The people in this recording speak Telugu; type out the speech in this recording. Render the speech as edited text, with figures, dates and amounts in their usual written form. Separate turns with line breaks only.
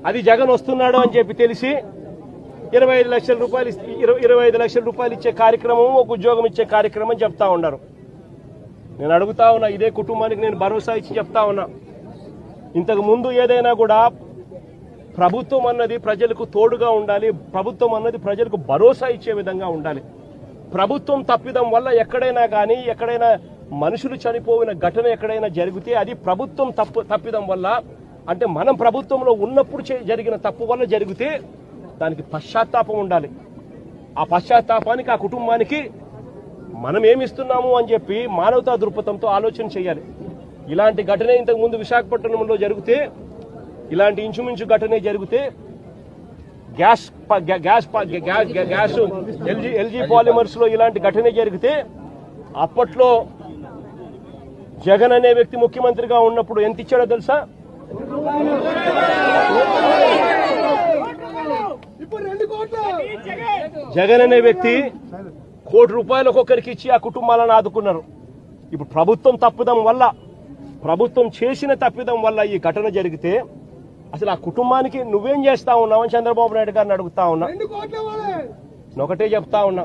అది జగన్ వస్తున్నాడు అని చెప్పి తెలిసి 25 లక్షల రూపాయలు 25 లక్షల రూపాయలు ఇచ్చే కార్యక్రమం, ఒక ఉద్యోగం ఇచ్చే కార్యక్రమం చెప్తా ఉన్నారు. నేను అడుగుతా ఉన్నా, ఇదే కుటుంబానికి నేను భరోసా ఇచ్చి చెప్తా ఉన్నా, ఇంతకు ముందు ఏదైనా కూడా ప్రభుత్వం అన్నది ప్రజలకు తోడుగా ఉండాలి, ప్రభుత్వం అన్నది ప్రజలకు భరోసా ఇచ్చే విధంగా ఉండాలి. ప్రభుత్వం తప్పిదం వల్ల ఎక్కడైనా కానీ, ఎక్కడైనా మనుషులు చనిపోయిన ఘటన ఎక్కడైనా జరిగితే అది ప్రభుత్వం తప్పిదం వల్ల, అంటే మనం ప్రభుత్వంలో ఉన్నప్పుడు జరిగిన తప్పు వల్ల జరిగితే దానికి పశ్చాత్తాపం ఉండాలి. ఆ పశ్చాత్తాపానికి ఆ కుటుంబానికి మనం ఏమిస్తున్నాము అని చెప్పి మానవతా దృక్పథంతో ఆలోచన చేయాలి. ఇలాంటి ఘటన ఇంతకు ముందు విశాఖపట్నంలో జరిగితే, ఇలాంటి ఇంచుమించు ఘటనే జరిగితే గ్యాస్ ఎల్జీ పాలిమర్స్ లో ఇలాంటి ఘటన జరిగితే అప్పట్లో జగన్ అనే వ్యక్తి ముఖ్యమంత్రిగా ఉన్నప్పుడు ఎంత ఇచ్చాడో తెలుసా? జగన్ అనే వ్యక్తి ₹1 కోటి ఒక్కొక్కరికి ఇచ్చి ఆ కుటుంబాలను ఆదుకున్నారు. ఇప్పుడు ప్రభుత్వం తప్పిదం వల్ల, ప్రభుత్వం చేసిన తప్పిదం వల్ల ఈ ఘటన జరిగితే అసలు ఆ కుటుంబానికి నువ్వేం చేస్తా ఉన్నావని చంద్రబాబు నాయుడు గారిని అడుగుతా ఉన్నా. ఒకటే చెప్తా ఉన్నా,